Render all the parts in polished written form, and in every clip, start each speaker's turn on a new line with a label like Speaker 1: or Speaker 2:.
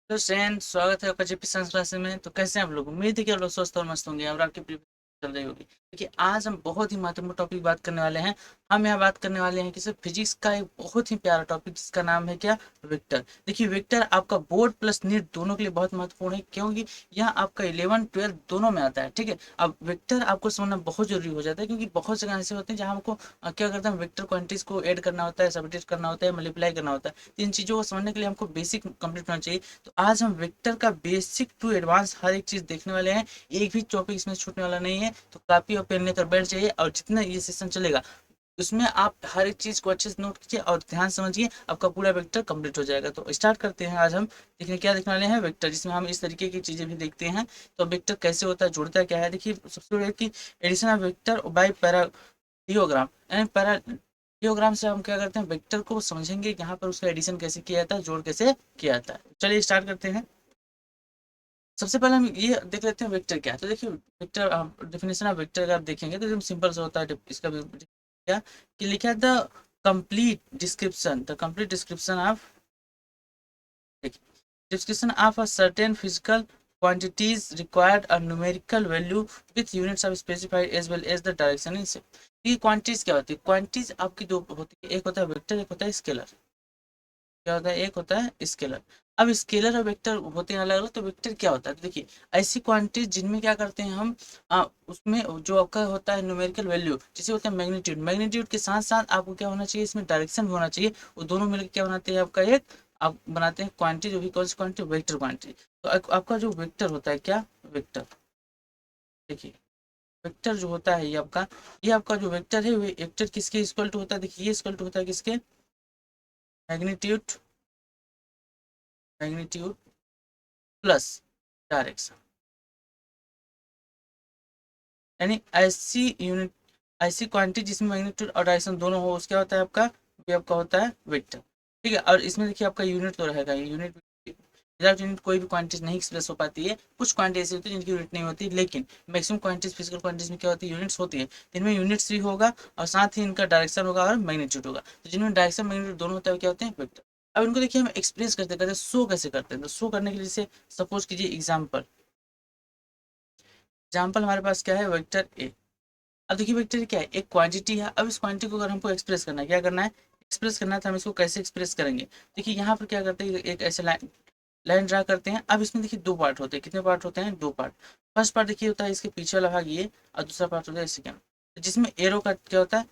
Speaker 1: तो सैन स्वागत है आपका जेपी साइंस क्लास में। तो कैसे हैं आप लोग? उम्मीद है कि आप लोग स्वस्थ और मस्त होंगे और आपकी प्रिपरेशन चल रही होगी। देखिए, आज हम बहुत ही महत्वपूर्ण टॉपिक बात करने वाले हैं। हम यहाँ बात करने वाले हैं कि सर फिजिक्स का एक बहुत ही प्यारा टॉपिक जिसका नाम है क्या? वेक्टर। देखिए, वेक्टर आपका बोर्ड प्लस नीट दोनों के लिए बहुत महत्वपूर्ण है, क्योंकि यह आपका 11 12 दोनों में आता है। ठीक है, अब वेक्टर आपको समझना बहुत जरूरी हो जाता है, क्योंकि बहुत जगह ऐसे होते हैं जहाँ हमको क्या करते हैं, वेक्टर क्वांटिटीज को ऐड करना होता है, सबट्रैक्ट करना होता है, मल्टीप्लाई करना होता है। तो इन चीज़ों को समझने के लिए हमको बेसिक कंप्लीट होना चाहिए। तो आज हम वेक्टर का बेसिक टू एडवांस हर एक चीज देखने वाले हैं। एक भी टॉपिक इसमें छूटने वाला नहीं है। तो कॉपी और पेन लेकर बैठ जाइए, और जितना ये सेशन चलेगा उसमें आप हर एक चीज को अच्छे से नोट कीजिए और ध्यान समझिए, आपका पूरा वेक्टर कंप्लीट हो जाएगा। तो स्टार्ट करते हैं। आज हम देखने क्या देखने वाले हैं, वेक्टर, जिसमें हम इस तरीके की चीजें भी देखते हैं। तो वेक्टर कैसे होता है, जुड़ता क्या है। देखिए, सबसे पहले कि एडिशन ऑफ वेक्टर बाय पैराडियोग्राम, यानी पैराडियोग्राम से हम क्या करते हैं, वेक्टर को समझेंगे, यहाँ पर उसका एडिशन कैसे किया जाता है, जोड़ कैसे किया जाता है। चलिए स्टार्ट करते हैं। सबसे पहले हम ये देख लेते हैं वेक्टर क्या है। तो देखिए, वेक्टर डेफिनेशन ऑफ वेक्टर अगर आप देखेंगे तो एकदम सिंपल सा होता है। इसका क्या कि लिखा है, the complete description of, description of a certain physical quantities required a numerical value with units of specified as well as the direction in shape। ये क्वांटिटीज क्या होती है? क्वांटिटीज आपकी दो होती है, एक होता है वेक्टर, एक होता है स्केलर। क्या होता है? एक होता है स्केलर। अब स्केलर और वेक्टर होते हैं अलग अलग। तो वेक्टर क्या होता है? तो देखिए, ऐसी क्वांटिटीज जिनमें क्या करते हैं हम, उसमें जो आपका होता है न्यूमेरिकल वैल्यू, जैसे होता है मैग्नीट्यूड। मैग्नीट्यूड के साथ साथ आपको क्या होना चाहिए, इसमें डायरेक्शन भी होना चाहिए। वो दोनों मिलकर क्या बनाते हैं आपका एक, आप बनाते हैं क्वांटिटी, जो भी कौन सी क्वांटिटी, वेक्टर क्वांटिटी। तो आपका जो वेक्टर होता है क्या, वेक्टर, देखिए, वेक्टर जो होता है ये आपका जो वेक्टर है, वो वेक्टर किसके इक्वल टू होता है? देखिए, ये इक्वल टू होता है किसके, मैग्नीट्यूड, मैग्नीट्यूड प्लस डायरेक्शन। यानी ऐसी यूनिट, ऐसी क्वांटिटी जिसमें मैग्नीट्यूड और डायरेक्शन दोनों हो, उसका होता है आपका, ये आपका होता है वेक्टर। ठीक है, और इसमें देखिए आपका यूनिट तो रहेगा, यूनिट, विदाउट यूनिट कोई भी क्वांटिटी नहीं एक्सप्रेस हो पाती है। कुछ क्वांटिटी ऐसी होती है जिनकी यूनिट नहीं होती, लेकिन मैक्सिमम क्वांटिटीज, फिजिकल क्वांटिटीज में क्या होती है, यूनिट्स होती है। इनमें यूनिट्स भी होगा और साथ ही इनका डायरेक्शन होगा और मैग्नीट्यूड होगा। तो जिनमें डायरेक्शन मैग्नीट्यूड दोनों होता है, क्या होते हैं, वेक्टर। अब इनको देखिए हम एक्सप्रेस करते करते शो कैसे करते हैं। तो शो करने के लिए, जैसे सपोज कीजिए एग्जाम्पल, एग्जाम्पल हमारे पास क्या है, वेक्टर ए। अब देखिए, वेक्टर क्या है, एक क्वांटिटी है। अब इस क्वांटिटी को अगर हमको एक्सप्रेस करना है, क्या करना है, एक्सप्रेस करना है, तो हम इसको कैसे एक्सप्रेस करेंगे। देखिए, यहाँ पर क्या करते हैं, एक ऐसे लाइन, लाइन ड्रा करते हैं। अब इसमें देखिए दो पार्ट होते हैं। कितने पार्ट होते हैं? दो पार्ट। फर्स्ट पार्ट देखिए होता है इसके पीछे वाला भाग ये, और दूसरा पार्ट होता है सेकेंड, जिसमें एरो का क्या होता है,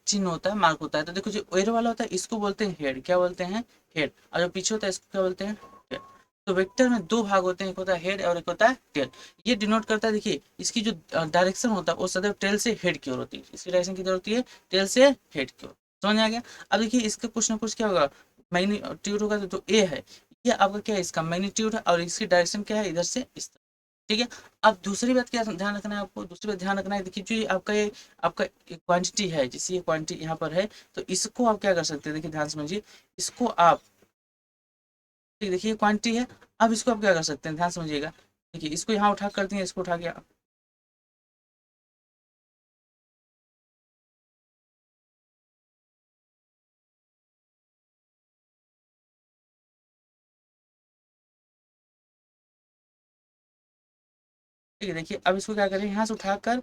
Speaker 1: चिन्ह होता है, मार्क होता है। तो देखो, जो एरो वाला होता है इसको बोलते हैं हेड। क्या बोलते हैं? हेड। और जो पीछे होता है इसको क्या बोलते हैं, टेल। तो वेक्टर में दो भाग होते हैं, एक होता है हेड और एक होता है टेल। ये डिनोट करता है, देखिए, इसकी जो डायरेक्शन होता है वो सदैव टेल से हेड की ओर होती है। इसकी डायरेक्शन किधर होती है? टेल से हेड की ओर। समझ में आ गया? अब देखिए, इसका कुछ ना कुछ क्या होगा, मैग्नीट्यूड होगा। तो ए है, ये आपका क्या है, इसका मैग्नीट्यूड है, और इसकी डायरेक्शन क्या है, इधर से इस तरफ। ठीक है। अब दूसरी बात क्या ध्यान रखना है आपको, दूसरी बात ध्यान रखना है, देखिए, जो ये आपका ये आपका क्वांटिटी है, जैसे ये क्वांटिटी यहाँ पर है, तो इसको आप क्या कर सकते हैं, देखिए ध्यान समझिए, इसको आप, ठीक, देखिए क्वांटिटी है। अब इसको आप क्या कर सकते हैं, ध्यान समझिएगा। देखिए, इसको यहाँ उठा कर दिए, इसको उठा के ठीक है। देखिए, अब इसको क्या करें, यहाँ से उठाकर,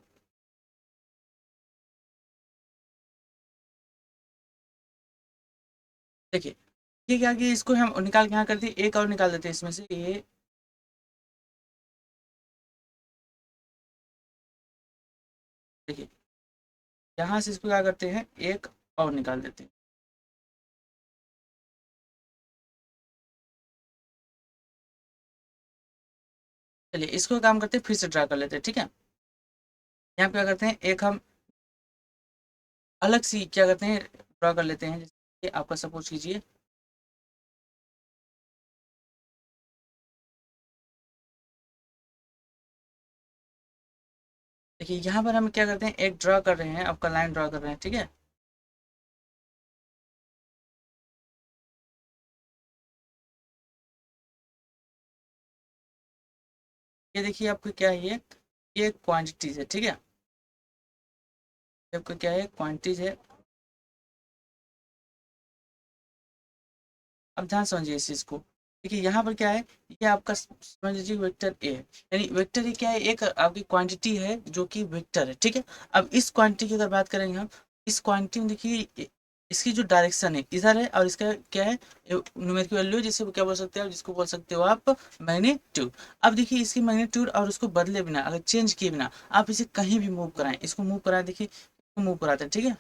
Speaker 1: देखिए, ये क्या किया, इसको हम निकाल के यहाँ कर दिए, एक और निकाल देते हैं इसमें से ये। देखिए, यहाँ से इसको क्या करते हैं, एक और निकाल देते हैं। चलिए, इसको काम करते हैं, फिर से ड्रा कर लेते हैं। ठीक है, यहाँ पे क्या करते हैं, एक हम अलग सी क्या करते हैं, ड्रा कर लेते हैं। जैसे आपका सपोज कीजिए, देखिए, यहाँ पर हम क्या करते हैं, एक ड्रा कर रहे हैं, आपका लाइन ड्रा कर रहे हैं। ठीक है, ये देखिए आपको क्या है, ये क्वांटिटीज है। ठीक है, ये आपका क्या है, क्वांटिटीज है। अब ध्यान समझिए इस चीज को। देखिए यहाँ पर क्या है, ये आपका समझ लीजिए वेक्टर ए है, यानी वेक्टर ए क्या है, एक आपकी क्वांटिटी है जो कि वेक्टर है, ठीक है। अब इस क्वांटिटी की अगर बात करेंगे हम, इस क्वांटिटी में देखिए इसकी जो डायरेक्शन है इधर है, और इसका क्या है, न्यूमेरिकल वैल्यू, जिसे क्या बोल सकते हैं, जिसको बोल सकते हो आप मैग्नीट्यूड। अब देखिए इसकी मैग्नीट्यूड और उसको बदले बिना, अगर चेंज किए बिना आप इसे कहीं भी मूव कराएं, इसको मूव कराएं, देखिए मूव कराते हैं, ठीक है।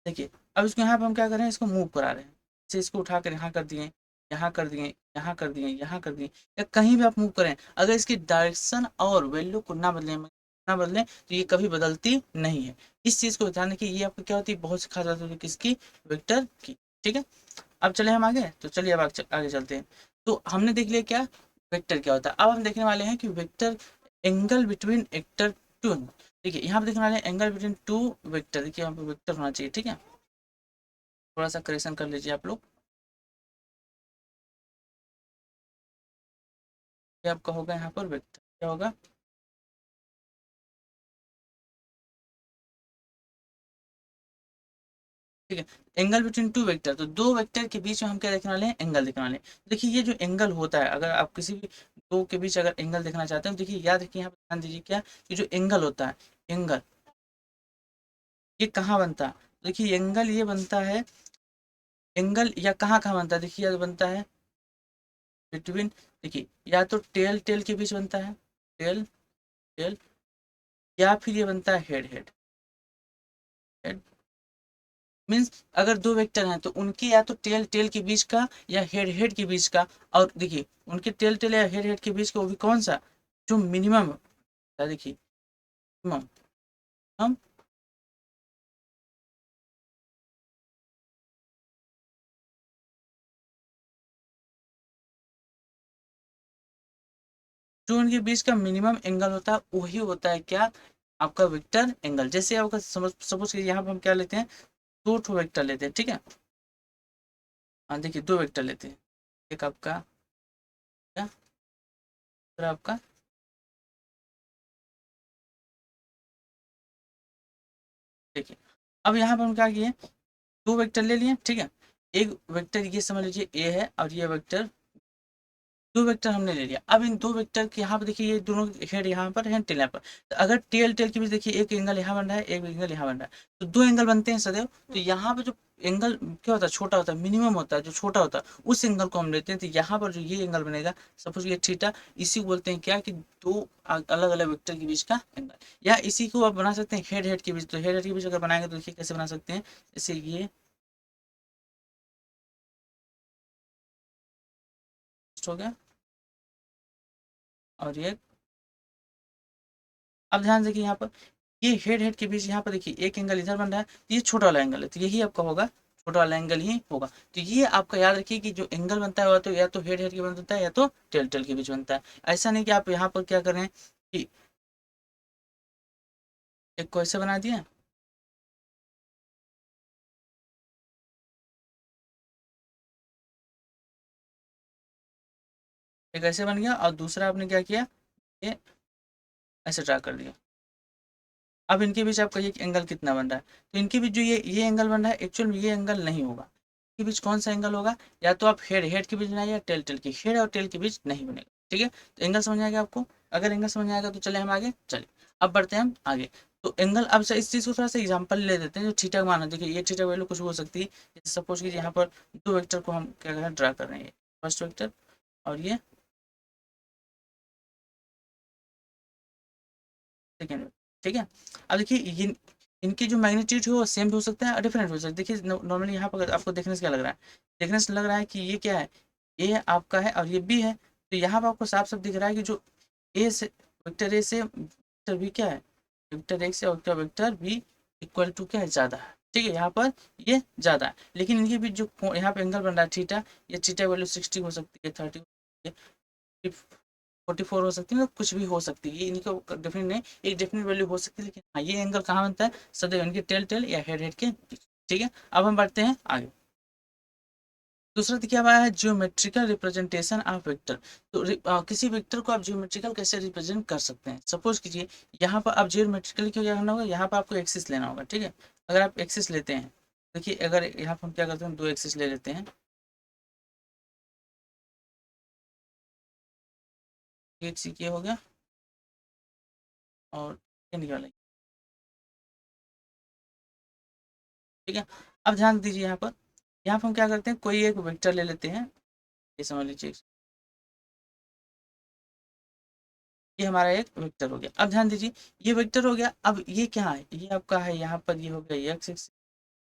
Speaker 1: देखिए अब इसको यहाँ पे हम क्या कर रहे हैं, इसको मूव करा रहे हैं, जैसे इसको उठा कर यहाँ कर दिए, यहाँ कर दिए, यहाँ कर दिए, यहाँ कर दिए, या कहीं भी आप मूव करें, अगर इसकी डायरेक्शन और वैल्यू को ना बदलें तो ये कभी बदलती नहीं है। इस चीज को ध्यान रखिए, ये आपको क्या होती है, बहुत सी खास बात होती है किसकी, वेक्टर की, ठीक है। अब चले हम आगे, तो चलिए अब आगे चलते हैं। तो हमने देख लिया क्या वेक्टर क्या होता है, अब हम देखने वाले हैं कि vector angle between vector two. देखिए यहाँ पे देखने वाले हैं एंगल बिटवीन टू वेक्टर, देखिए यहाँ पे वेक्टर होना चाहिए, ठीक है। थोड़ा सा करेक्शन कर लीजिए आप लोग, ये आपका होगा यहाँ पर वेक्टर क्या होगा, ठीक है। एंगल बिटवीन टू वेक्टर, तो दो वेक्टर के बीच में हम क्या देखने वाले हैं, एंगल देखने वाले हैं। देखिए ये जो एंगल होता है, अगर आप किसी भी दो के बीच अगर एंगल देखना चाहते हैं, तो देखिए याद रखिए, यहाँ पर ध्यान दीजिए क्या, कि जो एंगल होता है, एंगल ये कहाँ बनता है, देखिए एंगल ये बनता है, एंगल या कहाँ कहाँ बनता है, देखिए ये बनता है बिटवीन, देखिए या तो टेल टेल के बीच बनता है, टेल टेल, या फिर ये बनता है हेड हेड हेड। मीन्स अगर दो वेक्टर हैं तो उनके या तो टेल टेल के बीच का या हेड हेड के बीच का, और देखिए उनके टेल टेल या हेड हेड के बीच का वो भी कौन सा, जो मिनिमम है, देखिए मिनिमम, हम जो उनके बीच का मिनिमम एंगल होता है वही होता है क्या, आपका वेक्टर एंगल। जैसे आपका समझ सपोज यहाँ पर हम क्या लेते हैं, दो ठो वेक्टर लेते हैं, ठीक है। हाँ देखिए दो वेक्टर लेते हैं, एक आपका क्या, दूसरा आपका, देखिए अब यहाँ पर हम क्या किए, दो वेक्टर ले लिए, ठीक है। एक वेक्टर ये समझ लीजिए ए है, और ये वेक्टर, दो वेक्टर हमने ले लिया। अब इन दो वेक्टर के यहाँ पर देखिए, ये दोनों हेड यहाँ पर है, टेल यहाँ पर, तो अगर टेल टेल के बीच देखिए एक एंगल यहाँ बन रहा है, एक एंगल यहाँ बन रहा है, तो दो एंगल बनते हैं सदैव। तो यहाँ पे जो एंगल क्या होता है, छोटा होता है, मिनिमम होता है, जो छोटा होता है उस एंगल को हम लेते हैं। तो यहाँ पर जो ये एंगल बनेगा, सपोज ये थीटा, इसी को बोलते हैं क्या, कि दो अलग अलग वेक्टर के बीच का एंगल। या इसी को आप बना सकते हैं हेड हेड के बीच, तो हेड हेड के बीच अगर बनाएंगे तो देखिए कैसे बना सकते हैं, जैसे ये हो गया, और ये, अब ध्यान देखिए यहाँ पर, ये हेड हेड के बीच यहाँ पर देखिए एक एंगल इधर बन रहा है, तो ये छोटा वाला एंगल है, तो यही आपका होगा, छोटा वाला एंगल ही होगा। तो ये आपका याद रखिए कि जो एंगल बनता है वह तो या तो हेड हेड के बनता है, या तो टेल टेल के बीच बनता है। ऐसा नहीं कि आप यहाँ पर क्या करें कि एक को ऐसे बना दिया, एक ऐसे बन गया, और दूसरा आपने क्या किया, ये ऐसे ड्रा कर दिया। अब इनके बीच आपका ये एंगल कितना बन रहा है, तो इनके बीच जो ये एंगल बन रहा है, एक्चुअल में ये एंगल नहीं होगा, के बीच कौन सा एंगल होगा, या तो आप हेड हेड के बीच बनाइए, या टेल टेल की, हेड और टेल के बीच नहीं बनेगा, ठीक है। तो एंगल समझ आएगा आपको, अगर एंगल समझ आएगा तो चले हम आगे, चलिए अब बढ़ते हैं हम आगे। तो एंगल, अब से इस चीज़ को थोड़ा सा एग्जांपल ले देते हैं, जो थीटा का मान है, देखिए ये थीटा वैल्यू कुछ हो सकती है, जैसे सपोज कीजिए यहाँ पर दो वेक्टर को हम क्या कर रहे हैं, ड्रा कर रहे हैं, फर्स्ट वेक्टर और ये सेकेंड, ठीक है। अब देखिए इनकी जो मैग्नीट्यूड है वो सेम भी हो सकता है और डिफरेंट हो सकता है। देखिए नॉर्मली यहाँ पर आपको देखने से क्या लग रहा है, देखने से लग रहा है कि ये क्या है, ए आपका है और ये बी है। तो यहाँ पर आपको साफ साफ दिख रहा है कि जो ए से वेक्टर ए से वेक्टर बी क्या है, वेक्टर एक्स और वेक्टर बी इक्वल टू क्या है, ज़्यादा है, ठीक है। यहाँ पर ये ज़्यादा है, लेकिन इनके बीच जो यहाँ पे एंगल बन रहा है थीटा, ये थीटा वैल्यू 60 हो सकती है, 30 हो सकती है, 44 हो सकती है, मतलब कुछ भी हो सकती है, ये इनका डेफिनेट नहीं, एक डेफिनेट वैल्यू हो सकती है। लेकिन हाँ ये एंगल कहाँ बनता है, सदैव इनके टेल टेल या हेड हेड के बीच, ठीक है। अब हम बढ़ते हैं आगे। दूसरा तो क्या हुआ है, ज्योमेट्रिकल रिप्रेजेंटेशन ऑफ वेक्टर। तो किसी वेक्टर को आप ज्योमेट्रिकल कैसे रिप्रेजेंट कर सकते हैं, सपोज कीजिए यहाँ पर आप ज्योमेट्रिकल क्या करना होगा, यहाँ पर आपको एक्सिस लेना होगा, ठीक है। अगर आप एक्सिस लेते हैं, देखिए अगर यहाँ पर हम क्या करते हैं, दो एक्सिस ले लेते हैं, एक सी के हो गया और ये निकालेंगे, ठीक है। अब ध्यान दीजिए यहाँ पर हम क्या करते हैं, कोई एक वेक्टर ले लेते हैं, ये समझ लीजिए, ये हमारा एक वेक्टर हो गया। अब ध्यान दीजिए, ये वेक्टर हो गया। अब ये क्या है, ये आपका है यहाँ पर, ये हो गया एक्स एक्सिस,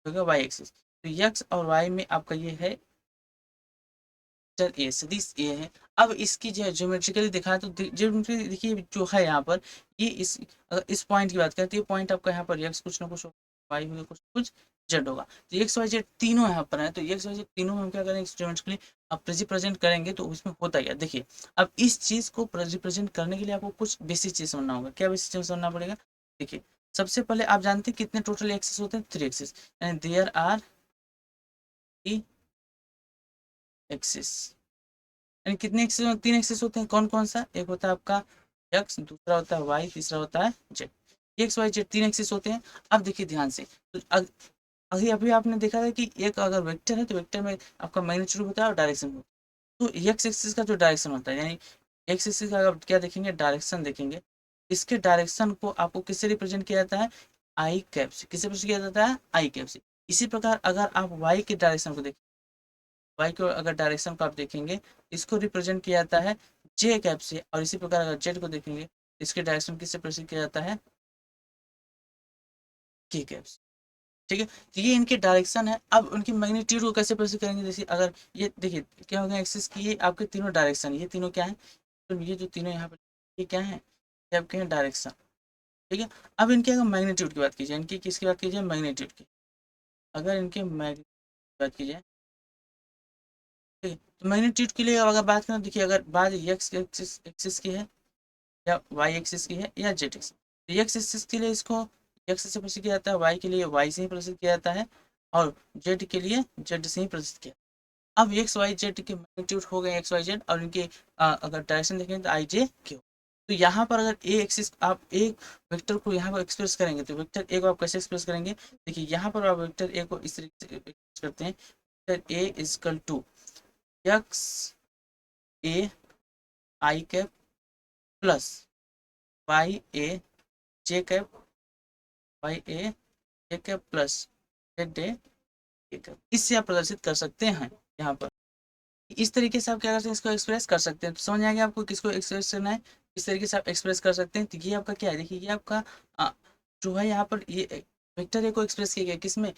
Speaker 1: हो गया वाई एक्सिस। तो एक्स और वाई में आपका ये है वेक्टर ए, सदिश ए है। अब इसकी जो है ज्योमेट्रिकली दिखाया तो ज्योमेट्री देखिए जो है यहाँ पर, ये इस, अगर इस पॉइंट की बात करें तो ये पॉइंट आपका यहाँ पर एक्स कुछ ना कुछ होगा, वाई होगा कुछ कुछ, जेड होगा। तो एक्स वाई जेड तीनों यहाँ पर है, तो एक्स वाई जेड तीनों में हम क्या करेंगे, ज्योमेट्रिकली अब रिप्रेजेंट करेंगे तो उसमें होता क्या देखिए। अब इस चीज को रिप्रेजेंट करने के लिए आपको कुछ बेसिक चीज समझना होगा। क्या बेसिक चीज समझना पड़ेगा, देखिए सबसे पहले आप जानते हैं कितने टोटल एक्सेस होते हैं, 3 एक्सेस, यानी देयर आर 3 एक्सेस। यानी कितने एक्सेस, 3 एक्सेस होते हैं, कौन कौन सा, एक होता है आपका एक्स, दूसरा होता है वाई, तीसरा होता है Z. X Y Z 3 axes होते हैं। अब देखिए ध्यान से, तो अभी अभी आपने देखा था कि एक अगर वेक्टर है तो वेक्टर में आपका मैग्नीट्यूड होता है और डायरेक्शन होता है। तो एक्स एक्सिस का जो डायरेक्शन होता है, यानी एक्स एक्सिस का अगर क्या देखेंगे, डायरेक्शन देखेंगे, इसके डायरेक्शन को आपको किससे रिप्रेजेंट किया जाता है, आई कैप से। किससे रिप्रेजेंट किया जाता है, आई कैप से। इसी प्रकार अगर आप वाई के डायरेक्शन को देखें, वाई को अगर डायरेक्शन को आप देखेंगे, इसको रिप्रेजेंट किया जाता है जे कैप से। और इसी प्रकार अगर जेड को देखेंगे, इसके डायरेक्शन किससे प्रेजेंट किया जाता है, के कैप से, ठीक है। तो ये इनके डायरेक्शन है। अब उनकी मैग्नीट्यूड को कैसे प्रेजेंट करेंगे, जैसे अगर ये देखिए क्या होगा, एक्सिस की ये आपके तीनों डायरेक्शन, ये तीनों क्या है, तो ये जो तीनों यहाँ पर ये क्या है, ये आपके हैं डायरेक्शन, ठीक है। अब इनके अगर मैग्नीट्यूड की बात की जाए, इनकी किसकी बात की जाए, मैग्नीट्यूड की, अगर इनके मैग्नीट्यूड की बात की जाए, ठीक है, तो मैग्नीट्यूड के लिए अगर बात करें, देखिए अगर बात एक्स एक्सिस एक्सिस की है या वाई एक्सिस की है या जेड एक्सिस, तो एक्स एक्सिस के लिए इसको एक्स से प्रदर्शित किया जाता है, वाई के लिए वाई से ही प्रदर्शित किया जाता है, और जेड के लिए जेड से ही प्रदर्शित किया। अब एक्स वाई जेड के मैग्नीट्यूड हो गए एक्स वाई जेड, और इनके अगर डायरेक्शन देखें तो आई जे क्यू। तो यहाँ पर अगर ए एक्सिस आप एक वेक्टर को यहाँ पर एक्सप्रेस करेंगे, तो वेक्टर ए को आप कैसे एक्सप्रेस करेंगे, देखिए यहाँ पर आप वेक्टर ए को इस तरीके से एक्सप्रेस करते हैं, vector A equal to X A I cap plus Y A J cap, Y A J cap plus Z A J cap, इससे आप प्रदर्शित कर सकते हैं यहाँ पर। इस तरीके से आप क्या कर सकते हैं, इसको एक्सप्रेस कर सकते हैं। तो समझ आएगा आपको किसको एक्सप्रेस करना है, इस तरीके से आप एक्सप्रेस कर सकते हैं। तो ये आपका क्या है, देखिए ये आपका जो है यहाँ पर ये वेक्टर ए को एक्सप्रेस किया गया किसमें,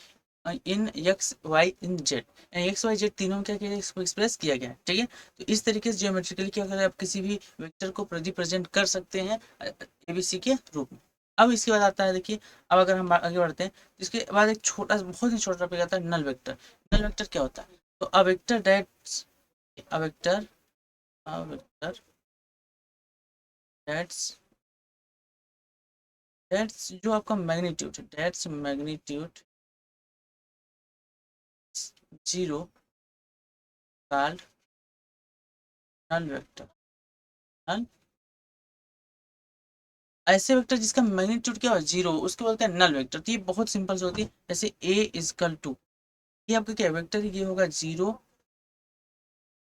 Speaker 1: इन एक्स वाई इन जेड, एक्स वाई जेड तीनों में क्या किया गया, इसको एक्सप्रेस किया गया है, ठीक है। तो इस तरीके से जियोमेट्रिकली क्या करें, आप किसी भी वेक्टर को रिप्रेजेंट कर सकते हैं एबीसी के रूप में। अब इसके बाद आता है देखिए, अब अगर हम आगे बढ़ते हैं तो इसके बाद एक छोटा बहुत ही छोटा टॉपिक आता है नल वेक्टर। नल वेक्टर क्या होता है, तो a vector that a vector a vector that's जो आपका magnitude, that's magnitude zero called null vector. Null, ऐसे वेक्टर जिसका मैग्नीट्यूड क्या हो, जीरो, उसको बोलते हैं नल वेक्टर। तो ये बहुत सिंपल से होती है, जैसे ए इजकल टू, ये आपका क्या वेक्टर, ये होगा जीरो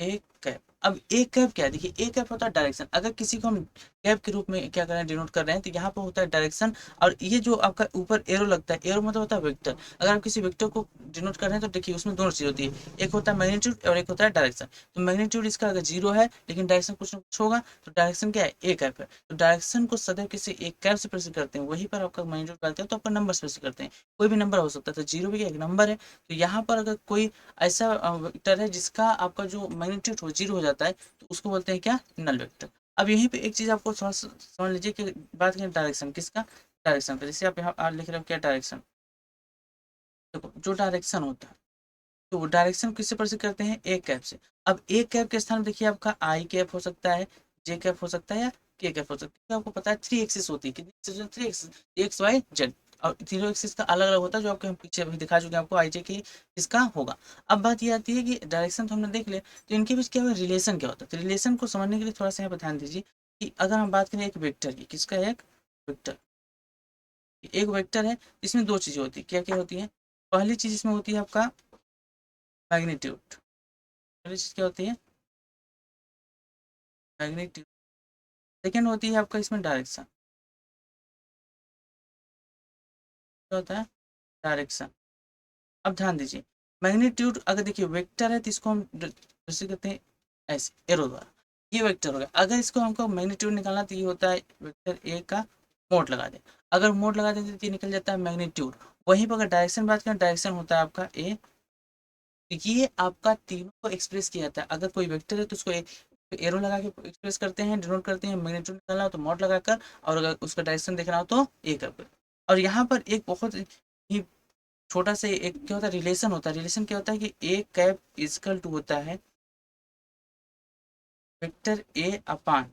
Speaker 1: एक कैप। अब एक कैप क्या है, देखिए एक कैप होता है डायरेक्शन। अगर किसी को हम कैप के रूप में क्या कर रहे हैं, डिनोट कर रहे हैं, तो यहाँ पर होता है डायरेक्शन। और ये जो आपका ऊपर एरो लगता है, एरो मतलब होता है वेक्टर। अगर आप किसी वेक्टर को डिनोट कर रहे हैं तो देखिए उसमें दोनों चीज होती है, एक होता है मैग्नीट्यूड और एक होता है डायरेक्शन। तो मैग्नीट्यूड इसका अगर जीरो है लेकिन डायरेक्शन कुछ ना कुछ होगा, तो डायरेक्शन क्या है, एक कैप है। तो डायरेक्शन को सदैव किसी एक कैप से प्रेसिड करते हैं, वहीं पर आपका मैग्नीट्यूड डालते हैं तो आपका नंबर से प्रेसिड करते हैं। कोई भी नंबर हो सकता है, तो जीरो भी एक नंबर है। तो यहाँ पर अगर कोई ऐसा वेक्टर है जिसका आपका जो मैग्नीट्यूड हो जीरो हो जाता है, तो उसको बोलते हैं क्या, नल वेक्टर। अब यहीं पे एक चीज आपको थोड़ा सा समझ लीजिए कि बात करें डायरेक्शन किसका, डायरेक्शन का, जैसे आप यहाँ लिख रहे हो क्या डायरेक्शन, देखो जो डायरेक्शन होता है, तो वो डायरेक्शन किससे प्रदर्शित करते हैं, एक कैप से। अब एक कैप के स्थान में देखिए आपका आई कैप हो सकता है, जे कैप हो सकता है या के कैप हो सकता है। तो आपको पता है 3 एक्सिस होती है, कितनी axis, 3 axis, X Y Z. और तीनों एक्सिस का अलग अलग होता है, जो आपके हम पीछे अभी दिखा चुके हैं आपको, आई जे की इसका होगा। अब बात ये आती है कि डायरेक्शन तो हमने देख लिया, तो इनके बीच क्या हुआ, रिलेशन क्या होता है। तो रिलेशन को समझने के लिए थोड़ा सा यहाँ पर ध्यान दीजिए कि अगर हम बात करें एक वेक्टर की, किसका, एक वेक्टर, एक वेक्टर है, इसमें दो चीजें होती है, क्या क्या होती है, पहली चीज इसमें होती है आपका मैग्नीट्यूड। पहली चीज क्या होती है? मैग्नीट्यूड। सेकेंड होती है आपका इसमें डायरेक्शन। क्या होता है? डायरेक्शन। अब ध्यान दीजिए, मैग्नीट्यूड अगर देखिए वेक्टर है तो इसको हम जैसे कहते हैं ऐसे एरो द्वारा, ये वेक्टर हो गया। अगर इसको हमको मैग्नीट्यूड निकालना तो ये होता है वेक्टर ए का मोड लगा दे। अगर मोड लगा देते तो ये निकल जाता है मैग्नीट्यूड। वहीं पर अगर डायरेक्शन बात करें, डायरेक्शन होता है आपका ए। ये आपका तीनों को एक्सप्रेस किया जाता है। अगर कोई वेक्टर है तो उसको एरो लगा के एक्सप्रेस करते हैं, डिनोट करते हैं। मैग्नीट्यूड निकालना हो तो मॉड लगाकर, और अगर उसका डायरेक्शन देखना हो तो ए कर। और यहाँ पर एक बहुत ही छोटा सा एक क्या होता है, रिलेशन होता है। रिलेशन क्या होता है कि ए कैप इजकल टू होता है vector A upon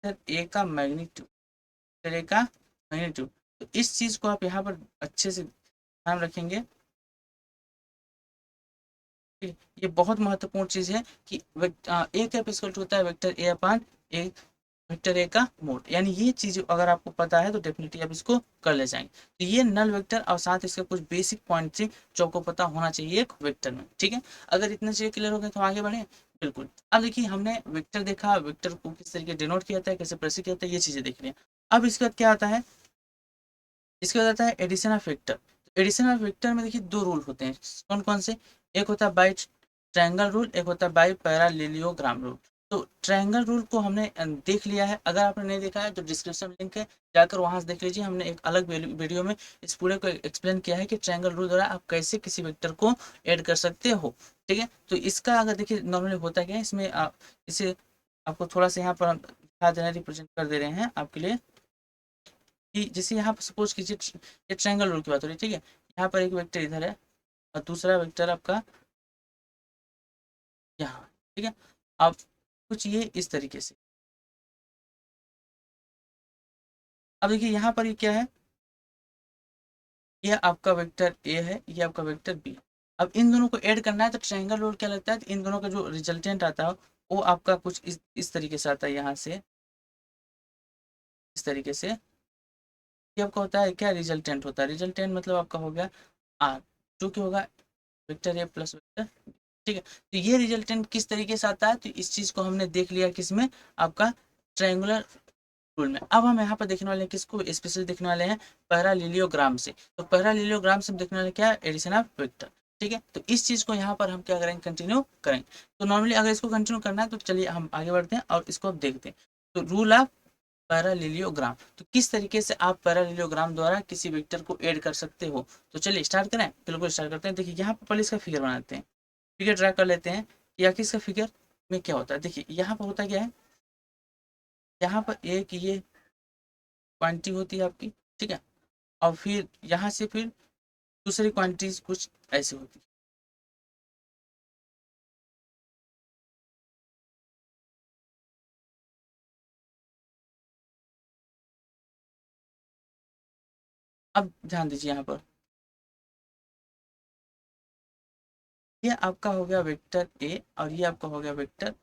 Speaker 1: vector A का मैग्नीट्यूड। वेक्टर ए का मैग्नीट्यूड। तो इस चीज को आप यहाँ पर अच्छे से ध्यान रखेंगे। ये बहुत महत्वपूर्ण चीज है कि ए कैप इजकल टू होता है वेक्टर ए अपान ए वेक्टर ए का मोड। यानी ये चीज अगर आपको पता है तो डेफिनेटली आप इसको कर ले जाएंगे। तो ये नल वेक्टर और साथ इसके कुछ बेसिक पॉइंट थे जो आपको पता होना चाहिए एक वेक्टर में। ठीक है, अगर इतने चीजें क्लियर हो गए तो आगे बढ़े। बिल्कुल। अब देखिए हमने वेक्टर देखा, वेक्टर को किस तरीके डिनोट किया जाता है, कैसे प्रेसिक किया जाता है, ये चीजें देख रही हैं। अब इसके बाद क्या आता है? इसके बाद आता है addition of vector. Addition of vector में देखिए दो रूल होते हैं। कौन कौन से? एक होता है बाई ट्रायंगल रूल, एक होता है बाई पैरालेलियोग्राम रूल। तो ट्रायंगल रूल को हमने देख लिया है। अगर आपने नहीं देखा है तो डिस्क्रिप्शन लिंक है, जाकर वहां से देख लीजिए। हमने एक अलग वीडियो में इस पूरे को एक्सप्लेन किया है कि ट्रायंगल रूल द्वारा आप कैसे किसी वेक्टर को ऐड कर सकते हो। ठीक है, तो इसका अगर देखिए नॉर्मली होता क्या है, इसमें आप इसे आपको थोड़ा सा यहाँ पर हम दिखा दे रहे हैं, रिप्रेजेंट कर दे रहे हैं आपके लिए कि जैसे यहाँ पर सपोज कीजिए ये ट्रायंगल रूल की बात हो रही है। ठीक है, यहाँ पर एक वेक्टर इधर है और दूसरा वेक्टर आपका यहाँ। ठीक है, अब कुछ ये इस तरीके से। अब देखिए यहाँ पर ये क्या है, ये आपका वेक्टर ए है, ये आपका वेक्टर बी। अब इन दोनों को ऐड करना है तो ट्रायंगल रूल क्या लगता है, इन दोनों का जो रिजल्टेंट आता है वो आपका कुछ इस तरीके से आता है, यहाँ से इस तरीके से। ये आपका होता है क्या, रिजल्टेंट होता है। रिजल्टेंट मतलब आपका हो गया आर, जो कि होगा वेक्टर ए प्लस वेक्टर। ठीक है, तो ये रिजल्टेंट किस तरीके से आता है, तो इस चीज को हमने देख लिया किसमें, आपका ट्रायंगुलर रूल में। अब हम यहाँ पर देखने वाले हैं किसको, स्पेशली देखने वाले हैं पैरालेलियोग्राम से। तो पैरालेलियोग्राम से हम देखने वाले क्या, एडिशन ऑफ वेक्टर। ठीक है, तो इस चीज को यहाँ पर हम क्या करेंगे, कंटिन्यू करेंगे। तो नॉर्मली अगर इसको कंटिन्यू करना है तो चलिए हम आगे बढ़ते हैं और इसको अब देखते हैं। तो रूल ऑफ पैरालेलियोग्राम, तो किस तरीके से आप पैरालेलियोग्राम द्वारा किसी वेक्टर को ऐड कर सकते हो। तो चलिए स्टार्ट करें। बिल्कुल स्टार्ट करते हैं। देखिए यहाँ पर पहले इसका फिगर बनाते हैं, फिगर ड्रा कर लेते हैं कि आखिर इसका फिगर में क्या होता है। देखिए यहाँ पर होता क्या है, यहाँ पर एक ये क्वांटिटी होती है आपकी। ठीक है, और फिर यहाँ से फिर दूसरी क्वांटिटीज कुछ ऐसे होती है। अब ध्यान दीजिए यहाँ पर, ये आपका हो गया वेक्टर ए और ये आपका हो गया वेक्टर।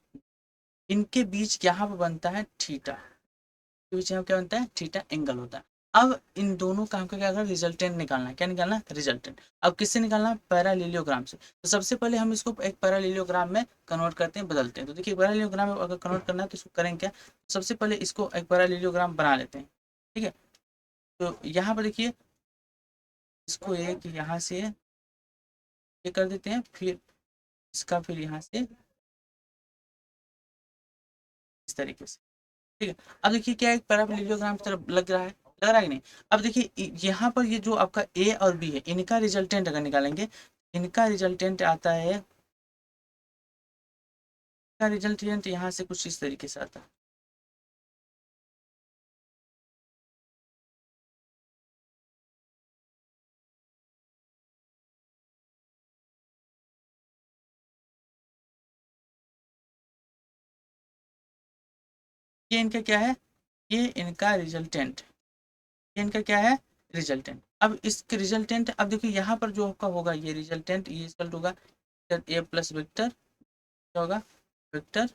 Speaker 1: इनके बीच यहाँ पर बनता है थीटा, के बीच यहाँ क्या बनता है, थीटा एंगल होता है। अब इन दोनों का हमको क्या करना, रिजल्टेंट निकालना है। क्या निकालना है, रिजल्टेंट। अब किससे निकालना है, पैरालेलियोग्राम से। तो सबसे पहले हम इसको एक पैरालेलियोग्राम में कन्वर्ट करते हैं, बदलते हैं। तो देखिए पैरालेलियोग्राम में अगर कन्वर्ट करना है तो इसको करेंगे क्या, सबसे पहले इसको एक पैरालेलियोग्राम बना लेते हैं। ठीक है, तो यहाँ पर देखिए इसको एक यहाँ से ये कर देते हैं, फिर इसका फिर यहाँ से इस तरीके से। ठीक है, अब देखिए क्या एक पैरालेलियोग्राम की तरफ लग रहा है, लग रहा है कि नहीं। अब देखिए यहाँ पर ये जो आपका ए और बी है, इनका रिजल्टेंट अगर निकालेंगे, इनका रिजल्टेंट आता है, इसका रिजल्टेंट यहाँ से कुछ इस तरीके से आता है। ये इनका क्या है, ये इनका रिजल्टेंट, ये इनका क्या है, रिजल्टेंट। अब इसके रिजल्टेंट, अब देखिए यहाँ पर जो आपका होगा ये रिजल्टेंट, ये इक्वल होगा ए प्लस वेक्टर, क्या होगा, vector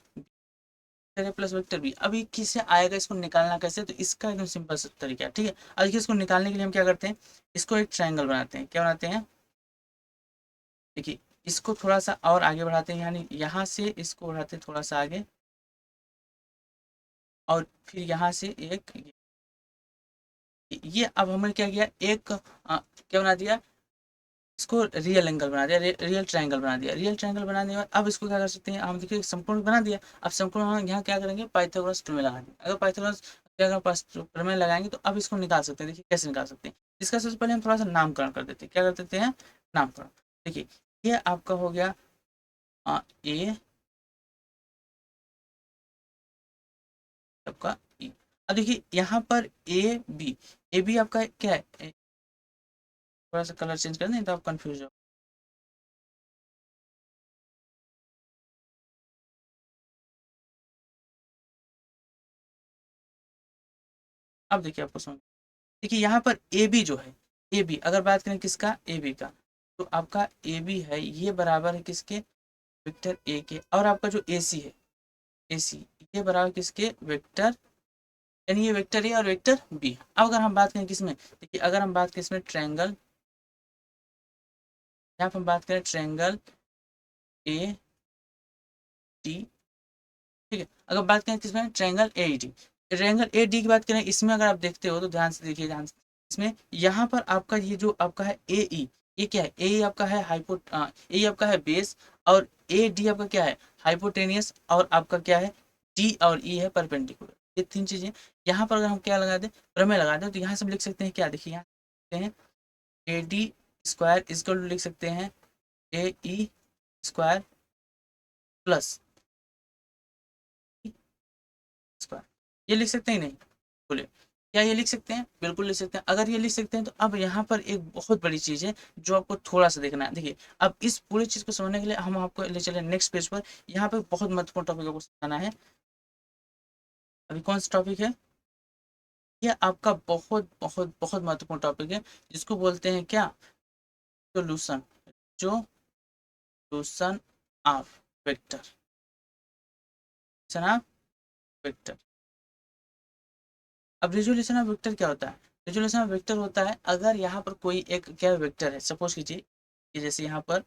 Speaker 1: A plus vector B. अब ये किससे आएगा, इसको निकालना कैसे, तो इसका एकदम सिंपल सा तरीका है। ठीक है, अब देखिए इसको निकालने के लिए हम क्या करते हैं, इसको एक ट्रायंगल बनाते हैं। क्या बनाते हैं, देखिए इसको थोड़ा सा और आगे बढ़ाते हैं, यानी यहाँ से इसको बढ़ाते हैं थोड़ा सा आगे, और फिर यहाँ से एक ये अब हमने क्या किया, एक क्या बना दिया, इसको रियल एंगल बना दिया, रियल ट्रायंगल बना दिया। रियल ट्रायंगल बनाने के बाद अब इसको क्या कर सकते हैं हम, देखिए समकोण बना दिया। अब समकोण हम यहाँ क्या करेंगे, पाइथागोरस प्रमेय लगा देंगे। अगर पाइथागोरस क्या अगर प्रमेय लगाएंगे तो अब इसको निकाल सकते हैं। देखिए कैसे निकाल सकते हैं, इसका सबसे पहले हम थोड़ा सा नामकरण कर देते हैं। क्या कर देते हैं, नामकरण। देखिए ये आपका हो गया ए, आपका ई। अब देखिए यहाँ पर ए बी आपका क्या है, थोड़ा सा कलर चेंज कर दें तो आप कंफ्यूज हो। अब देखिए आपको समझ, देखिए यहाँ पर ए बी जो है, ए बी अगर बात करें किसका, ए बी का, तो आपका ए बी है ये बराबर है किसके, वेक्टर ए के। और आपका जो ए सी है, ए सी ये बराबर किसके, वेक्टर, यानी ये वेक्टर ए और वेक्टर बी। अब अगर हम बात करें किसमें, देखिए अगर हम बात करें इसमें ट्रायंगल, यहाँ पर हम बात करें ट्रायंगल ए डी, ठीक है। अगर बात करें किसमें, triangle A D, triangle A D की बात करें, इसमें अगर आप देखते हो तो ध्यान से देखिए, ध्यान से इसमें यहाँ पर आपका ये जो आपका है ए ई, ये क्या है, ए आपका है ए आपका है बेस, और ए डी आपका क्या है, हाइपोटेनियस, और आपका क्या है, डी और ई है परपेंडिकुलर। ये तीन चीजें यहाँ पर अगर हम क्या लगा दें, प्रमेय लगा दें, तो यहाँ से हम लिख सकते हैं क्या, देखिए यहाँ लिखते हैं A D square equal to, लिख सकते हैं A E square plus square. ये लिख सकते हैं नहीं, बोले क्या ये लिख सकते हैं, बिल्कुल लिख सकते हैं। अगर ये लिख सकते हैं तो अब यहाँ पर एक बहुत बड़ी चीज है जो आपको थोड़ा सा देखना है। देखिए अब इस पूरी चीज को समझने के लिए हम आपको ले चले नेक्स्ट पेज पर। यहाँ पे बहुत महत्वपूर्ण टॉपिक आपको समझना है। अभी कौन सा टॉपिक है, ये आपका बहुत बहुत बहुत महत्वपूर्ण टॉपिक है, जिसको बोलते हैं क्या, सोल्यूशन, जो solution of vector, of vector. अब रिजोल्यूशन ऑफ वेक्टर क्या होता है, रिजोल्यूशन ऑफ वेक्टर होता है अगर यहाँ पर कोई एक क्या वेक्टर है, सपोज कीजिए कि जैसे यहाँ पर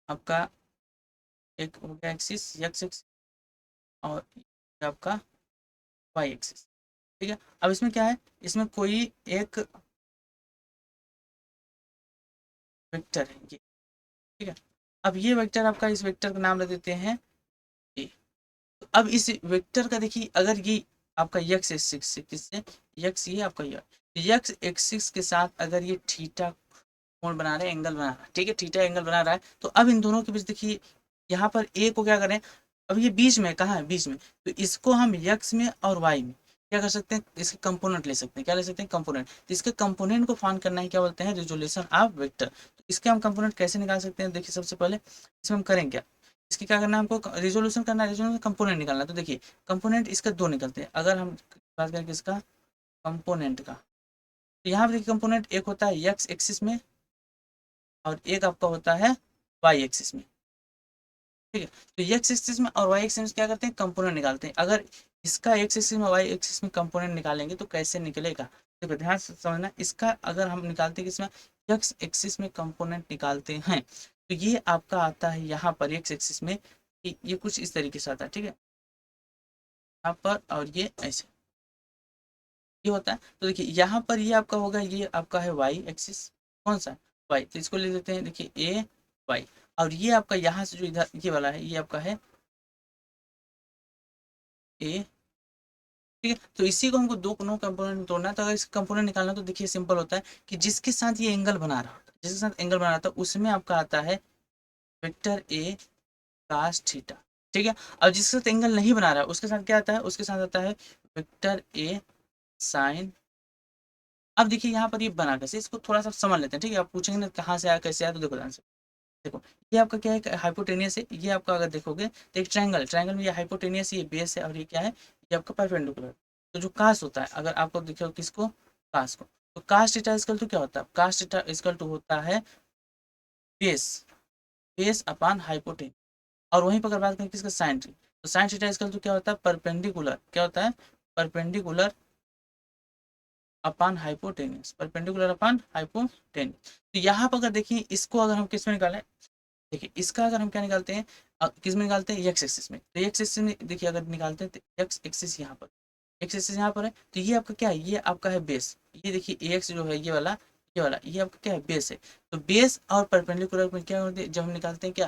Speaker 1: आपका एक हो गया एक्सिस एक्स एक्सिस, और आपका वाई एक्सिस, ठीक है। अब इसमें क्या है, इसमें कोई एक वेक्टर है ये, ठीक है। अब ये वेक्टर आपका, इस वेक्टर का नाम रख देते हैं ए। तो अब इस वेक्टर का देखिए, अगर ये आपका यक्स एक्सिस से किससे, यक्स ये आपका यक्स एक्सिस के साथ अगर ये थीटा कोण बना रहे हैं, एंगल बना रहा है, ठीक है, थीटा एंगल बना रहा है, तो अब इन दोनों के बीच देखिए यहाँ पर ए को क्या करें, अब ये बीच में कहाँ है, बीच में, तो इसको हम यक्स में और वाई में क्या कर सकते हैं, इसके कंपोनेंट ले सकते हैं। क्या ले सकते हैं, कंपोनेंट। तो इसके कंपोनेंट को फाइंड करना है, क्या बोलते हैं, रिजोल्यूशन ऑफ वेक्टर। तो इसके हम कंपोनेंट कैसे निकाल सकते हैं, देखिए सबसे पहले इसमें हम करें क्या, इसकी क्या करना है, हमको रिजोल्यूशन करना है, रिजोल्यूशन कंपोनेंट निकालना है। तो देखिए कंपोनेंट इसका दो निकलते हैं, अगर हम बात करें किसका, कंपोनेंट का, तो यहाँ पर देखिए कंपोनेंट एक होता है एक्स एक्सिस में, और एक आपका होता है वाई एक्सिस में, ठीक है। तो एक्स एक्सिस में और वाई एक्सिस में क्या करते हैं, कंपोनेंट निकालते हैं। अगर इसका एक्स एक्सिस में वाई एक्सिस में कंपोनेंट निकालेंगे तो कैसे निकलेगा, देखो ध्यान से समझना। इसका अगर हम निकालते हैं किसमें, एक्स एक्सिस में कंपोनेंट निकालते हैं, तो ये आपका आता है यहाँ पर एक्स एक्सिस में, ये कुछ इस तरीके से आता है, ठीक है, यहाँ पर, और ये ऐसे ये होता है। तो देखिए यहाँ पर ये आपका होगा, ये आपका है वाई एक्सिस, कौन सा, वाई, तो इसको ले लेते हैं, देखिए ए वाई। और ये आपका यहाँ से जो इधर ये वाला है, ये आपका है ए, ठीक है। तो इसी को हमको दो नो कंपोनेंट में तोड़ना है। तो अगर इसका कंपोनेंट निकालना, तो देखिए सिंपल होता है कि जिसके साथ ये एंगल बना रहा होता है, जिसके साथ एंगल बना रहा था, उसमें आपका आता है वेक्टर ए कास थीटा, ठीक है। अब जिसके साथ एंगल नहीं बना रहा है, उसके साथ क्या आता है, उसके साथ आता है वेक्टर ए साइन। अब देखिए यहाँ पर ये बना कैसे, इसको थोड़ा सा समझ लेते हैं, ठीक है। आप पूछेंगे ना कहाँ से आया, कैसे आया, तो देखो ध्यान से देखो। ये आपका क्या है, हाइपोटेनियस है। ये आपका अगर देखोगे तो एक ट्रायंगल, ट्रायंगल में ये हाइपोटेनियस, ये बेस है, और ये क्या है, ये आपका परपेंडिकुलर। तो जो कास होता है, अगर आपको देखो किसको, कास को, तो कास थीटा इक्वल टू क्या होता है, कास थीटा इक्वल टू होता है बेस, बेस अपॉन हाइपोटेनियस। और वहीं पर अगर बात करें किसका, साइन थीटा, तो साइन थीटा इक्वल टू क्या होता है, परपेंडिकुलर, क्या होता है, परपेंडिकुलर अपान हाइपोटेनियस, परपेंडिकुलर अपान हाइपोटेनियस। तो यहाँ पर अगर देखिए इसको अगर हम किस में निकालें, देखिए इसका अगर हम क्या निकालते हैं, किस में निकालते हैं, एक्स एक्सिस में। तो एक्स एक्सिस में देखिए अगर निकालते हैं तो एक्स एक्सिस यहाँ पर, एक्स एक्सिस यहाँ पर है, तो ये आपका क्या है, ये आपका है बेस। ये देखिए ए एक्स जो है ये वाला ये आपका क्या है, बेस है। तो बेस और परपेंडिकुलर में क्या होते हैं, जब हम निकालते हैं क्या,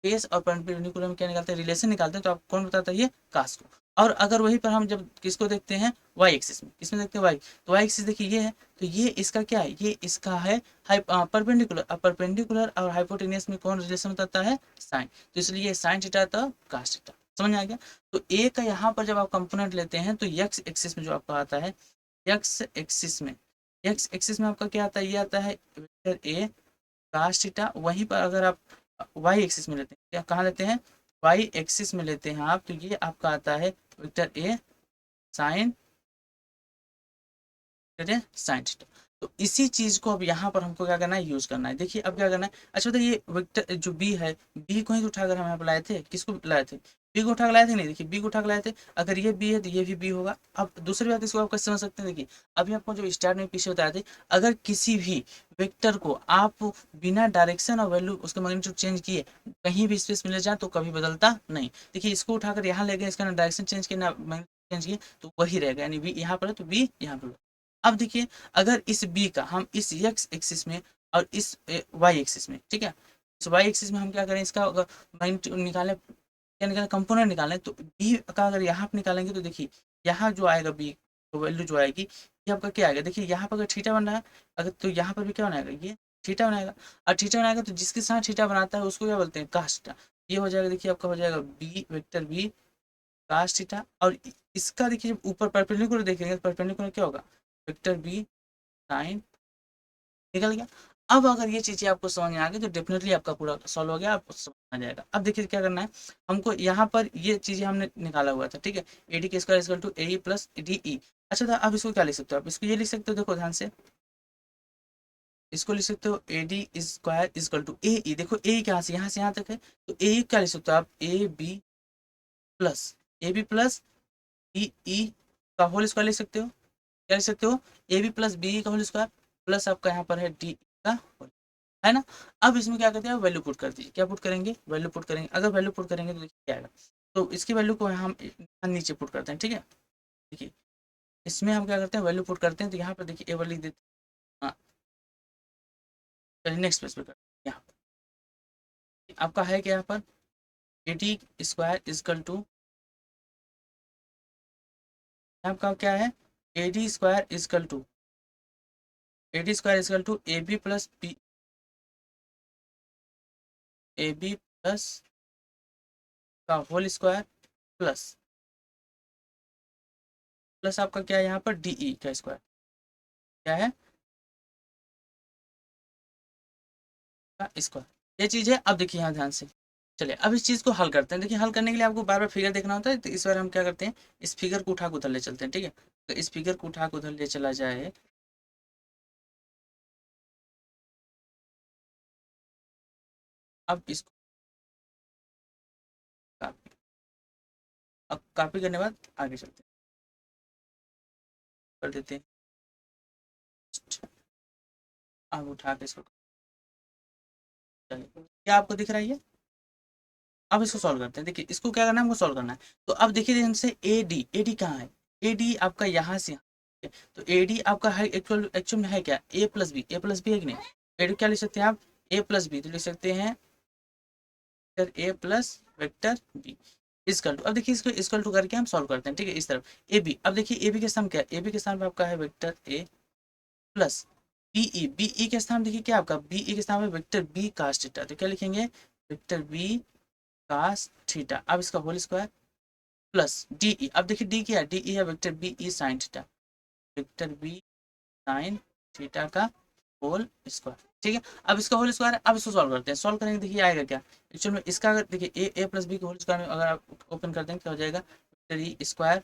Speaker 1: बेस और परपेंडिकुलर में क्या निकालते हैं, रिलेशन निकालते हैं। तो आप कौन बताता है, ये कास को। और अगर वहीं पर हम जब किसको देखते हैं, वाई एक्सिस में, किसमें देखते हैं, वाई, तो वाई एक्सिस देखिए ये है, तो ये इसका क्या है, ये इसका है परपेंडिकुलर। अब परपेंडिकुलर और हाइपोटेनियस में कौन रिलेशन बताता है, साइन। तो इसलिए साइन थीटा था कास थीटा, समझ में आ गया। तो ए का यहाँ पर जब आप कंपोनेंट लेते हैं तो एक्स एक्सिस में जो आपका आता है, एक्स एक्सिस में आपका क्या आता है, ये आता है वेक्टर ए कास थीटा। वहीं पर अगर आप वाई एक्सिस में लेते हैं, क्या कहाँ लेते हैं, वाई एक्सिस में लेते हैं आप, तो ये आपका आता है vector A sine, sine theta. तो इसी चीज को अब यहाँ पर हमको क्या करना है, यूज करना है। देखिए अब क्या करना है, अच्छा बताइए ये वेक्टर जो बी है, बी को ही तो उठाकर हम यहाँ पर लाए थे, किसको लाए थे, बी को उठा के लाए थे, नहीं देखिए बी को उठा के लाए थे। अगर ये बी है तो ये भी बी होगा। अब दूसरी बात इसको आप कैसे समझ सकते हैं, देखिए अभी आपको जो स्टार्ट में पीछे बताए थे, अगर किसी भी वेक्टर को आप बिना डायरेक्शन और वैल्यू उसके मैग्नीट्यूड चेंज किए कहीं भी स्पेस में ले जाए तो कभी बदलता नहीं। देखिए इसको उठाकर यहाँ ले गए, इसका ना डायरेक्शन चेंज किया ना मैग्नीट्यूड चेंज किए, तो वही रहेगा, यानी बी यहाँ पर है तो बी यहाँ पर। अब देखिए अगर इस बी का हम इस एक्स एक्सिस में और इस वाई एक्सिस में, ठीक है, इस वाई एक्सिस में हम क्या करें, इसका अगर मैग्नीट्यूड निकालें, क्या निकालें, कंपोनेंट निकालें, तो बी का अगर यहाँ पर निकालेंगे तो देखिए यहाँ जो आएगा बी तो वैल्यू जो आएगी, ये आपका क्या आएगा, देखिए यहाँ पर अगर थीटा बन रहा है, अगर तो यहाँ पर भी क्या बनाएगा, ये थीटा बनाएगा। और थीटा बनाएगा तो जिसके साथ थीटा बनाता है उसको क्या बोलते हैं, कास थीटा। ये हो जाएगा, देखिए आपका हो जाएगा B vector B cos theta. और इसका देखिए जब ऊपर परपेंडिकुलर देखेंगे, परपेंडिकुलर क्या होगा, वेक्टर बी साइन, निकल गया। अब अगर ये चीजें आपको समझ में आ गई तो डेफिनेटली आपका पूरा सॉल्व हो गया, आपको समझ आ जाएगा। अब देखिए क्या करना है, हमको यहाँ पर ये चीजें हमने निकाला हुआ था, ठीक है, ए डी के square equal to A plus D E. अच्छा था, अब इसको क्या लिख सकते हो आप, इसको ये लिख सकते हो, देखो ध्यान से, इसको लिख सकते हो A D square equal to A E. देखो ए कहाँ से यहाँ तक है, तो ए क्या लिख सकते हो आप, ए बी प्लस ई ई का होल स्क्वायर लिख सकते हो। क्या लिख सकते हो, ए बी प्लस बी का होल स्क्वायर प्लस आपका यहाँ पर है डी का होल, है ना। अब इसमें क्या करते हैं, वैल्यू पुट कर दीजिए, क्या पुट करेंगे, वैल्यू पुट करेंगे। अगर वैल्यू पुट करेंगे तो देखिए क्या आएगा, तो इसकी वैल्यू को हम नीचे पुट करते हैं, ठीक है। देखिए इसमें हम क्या करते हैं, वैल्यू पुट करते हैं, तो यहाँ पर देखिए ए वाली लिख देते हैं। हाँ चलिए नेक्स्ट पेज पे करते हैं। यहाँ पर आपका है क्या, यहाँ पर A T square equal to, आपका क्या है, A D square equal to, A D square equal to A B plus B, A B plus का होल स्क्वायर प्लस प्लस आपका क्या है यहाँ पर डीई का स्क्वायर, क्या है का स्क्वायर, ये चीज है। अब देखिए यहाँ ध्यान से, चलिए अब इस चीज को हल करते हैं। देखिए हल करने के लिए आपको बार बार फिगर देखना होता है, तो इस बार हम क्या करते हैं, इस फिगर को उठा के उधर ले चलते हैं, ठीक है। तो इस फिगर को उठा के उधर ले चला जाए, अब इसको कॉपी, अब कॉपी करने के बाद आगे चलते हैं, कर देते हैं, अब उठा के इसको, चलिए क्या आपको दिख रहा है ये। अब इसको सॉल्व करते हैं, देखिए इसको क्या करना है, हमको सॉल्व करना है। तो अब देखिए ध्यान से, ए डी कहाँ है, ए डी आपका यहाँ से यहाँ है। तो ए डी आपका है एक्चुअल एक्चुअल में है क्या, ए प्लस बी है कि नहीं। ए डी क्या लिख सकते हैं आप, ए प्लस बी, तो लिख सकते हैं vector A plus vector B equal to. अब देखिए इसको इजकल टू करके हम सॉल्व करते हैं, ठीक है, इस तरफ ए बी। अब देखिए ए बी के स्थान क्या है, ए बी के स्थान पर आपका है vector A plus B E, B E के स्थान देखिए क्या आपका, बीई के स्थान में वेक्टर बी कास थीटा, तो क्या लिखेंगे, वेक्टर बी कास थीटा। अब इसका होल स्क्वायर प्लस डीई, अब देखिए डी क्या है, डीई है vector B E sine theta, vector B sine theta का होल स्क्वायर, ठीक है। अब इसका होल स्क्वायर है, अब इसको सॉल्व करते हैं, सॉल्व करेंगे देखिए आएगा क्या, एक्चुअल में इसका अगर देखिए ए प्लस बी के होल स्क्वायर में अगर आप ओपन कर देंगे क्या हो जाएगा, vector E square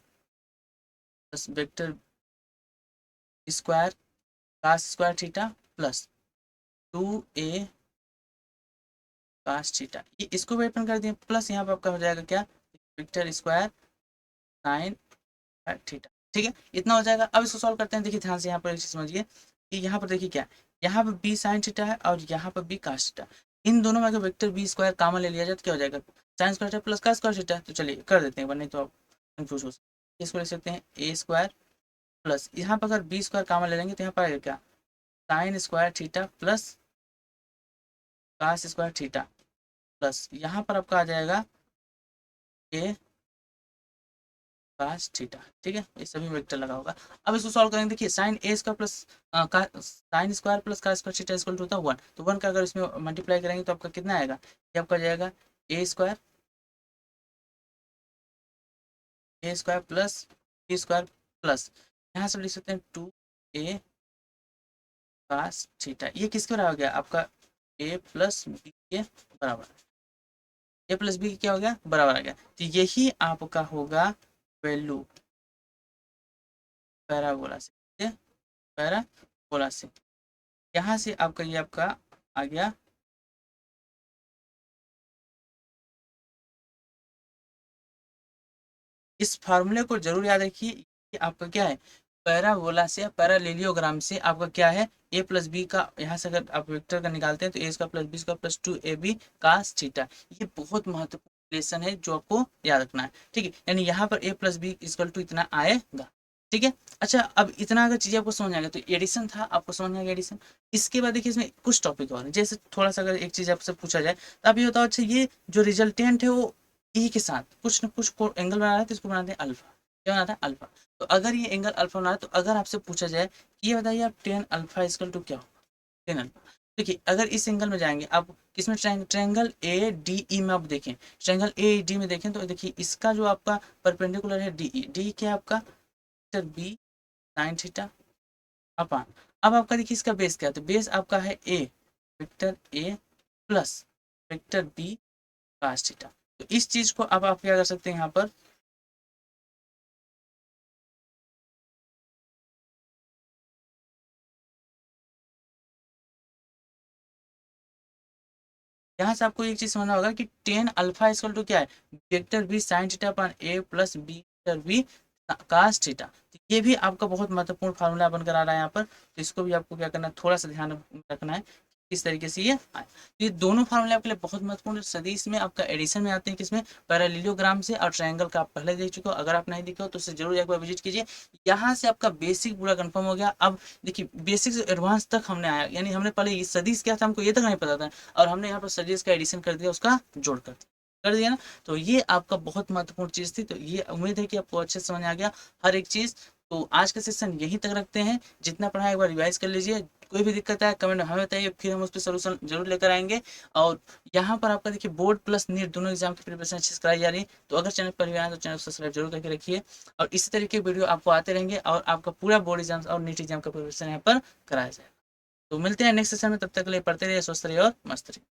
Speaker 1: plus vector square cos square theta plus two A cos theta, ये इसको भी ओपन कर दिए, प्लस यहाँ पे आपका हो जाएगा क्या, वेक्टर स्क्वायर साइन थीटा, ठीक है, इतना हो जाएगा। अब इसको सॉल्व करते हैं। देखिए ध्यान से यहाँ पर एक चीज समझिए कि यहाँ पर देखिए क्या, यहाँ पर बी साइन थीटा है और यहाँ पर बी कास थीटा। इन दोनों में अगर वेक्टर बी स्क्वायर कॉमन ले लिया जाए तो क्या हो जाएगा, sine square theta plus cos square theta. तो चलिए कर देते हैं, वरना तो आप कंफ्यूज हो सकते हैं। इसको लिख सकते हैं ए स्क्वायर प्लस, यहाँ पर अगर बी स्क्वायर कॉमन ले लेंगे तो यहाँ पर आएगा क्या, sine square theta plus cos square theta प्लस यहाँ पर आपका आ जाएगा ए कास थीटा। ठीक है, ये सभी में वेक्टर लगा होगा। अब इसको सॉल्व करेंगे। देखिए sine A square plus sine square plus का स्क्वायर थीटा इक्वल टू होता है 1। तो 1 का अगर इसमें मल्टीप्लाई करेंगे तो आपका कितना आएगा, ये आपका जाएगा A square plus B square plus, यहाँ से लिख सकते हैं 2a कास थीटा। ये किसके बराबर हो गया आपका, ए प्लस बी के बराबर, ए प्लस बी क्या हो गया, बराबर आ गया। तो यही आपका होगा वैल्यू पैराबोला से, पैराबोला से। यहाँ से आपका ये आपका आ गया इस फार्मूले को जरूर याद रखिए। कि आपका क्या है, पैराबोला से पैरालेलियोग्राम से आपका क्या है, ए प्लस बी का यहाँ से अगर आप वेक्टर का निकालते हैं तो A square plus B square plus 2ab cos theta. ये बहुत महत्वपूर्ण रिलेशन है जो आपको याद रखना है। ठीक है, यानी यहाँ पर ए प्लस बी इक्वल टू इतना आएगा। ठीक है, अच्छा अब इतना अगर चीजें आपको समझ आ गया तो एडिशन था, आपको समझ में आ गया एडिशन। इसके बाद देखिए इसमें कुछ टॉपिक और हैं। जैसे थोड़ा सा अगर एक चीज आपसे पूछा जाए तो आप ये बताओ, अच्छा ये जो रिजल्टेंट है वो ई के साथ कुछ ना कुछ एंगल बना रहा है तो इसको बनाते हैं अल्फा। क्या बनाता है, अल्फा। तो अगर ये एंगल अल्फा बना रहा है तो अगर आपसे पूछा जाए कि ये बताइए आप टेन अल्फा इक्वल टू क्या होगा, टेन अल्फा। देखिए अगर इस एंगल में जाएंगे आप, किसमें, ट्रायंगल ए डी ई में आप देखें, ट्रायंगल ए डी में देखें तो देखिए इसका जो आपका परपेंडिकुलर है डी ई, डी क्या है आपका vector B sine theta upon. अब आपका देखिए इसका बेस क्या है, तो बेस आपका है A, vector A plus vector B cos theta. तो इस चीज को अब आप क्या कर सकते हैं यहाँ पर, यहाँ से आपको एक चीज समझना होगा कि टेन अल्फा इक्वल टू क्या है, वेक्टर बी साइन थीटा अपन A plus B vector B cos theta. तो ये भी आपका बहुत महत्वपूर्ण फार्मूला बनकर आ रहा है यहाँ पर। तो इसको भी आपको क्या करना है, थोड़ा सा ध्यान रखना है किस तरीके से ये आए। तो ये दोनों फार्मूले आपके लिए बहुत महत्वपूर्ण है। सदिश में आपका एडिशन में आते हैं, किसमें, पैरेललोग्राम से। और ट्रायंगल का आप पहले देख चुके हो, अगर आप नहीं देखे हो तो उसे जरूर एक बार विजिट कीजिए। यहाँ से आपका बेसिक पूरा कंफर्म हो गया। अब देखिए बेसिक से एडवांस तक हमने आया, यानी हमने पहले ये सदिश क्या था हमको ये तक नहीं पता था, और हमने यहाँ पर सदिश का एडिशन कर दिया, उसका जोड़ कर दिया ना। तो ये आपका बहुत महत्वपूर्ण चीज थी। तो ये उम्मीद है कि आपको अच्छे से समझ आ गया हर एक चीज। तो आज का सेशन यहीं तक रखते हैं। जितना पढ़ा एक बार रिवाइज कर लीजिए। कोई भी दिक्कत है कमेंट में हमें बताइए, फिर हम उस पर सोल्यूशन जरूर लेकर आएंगे। और यहाँ पर आपका देखिए बोर्ड प्लस नीट दोनों एग्जाम की प्रिपरेशन अच्छे से कराई जा रही है। तो अगर चैनल पर भी आए तो चैनल सब्सक्राइब जरूर करके रखिए। और इसी तरीके वीडियो आपको आते रहेंगे और आपका पूरा बोर्ड एग्जाम और नीट एग्जाम का प्रिपरेशन यहाँ पर कराया जाएगा। तो मिलते हैं नेक्स्ट सेशन में, तब तक के लिए पढ़ते रहिए, स्वस्थ रहिए और मस्त रहिए।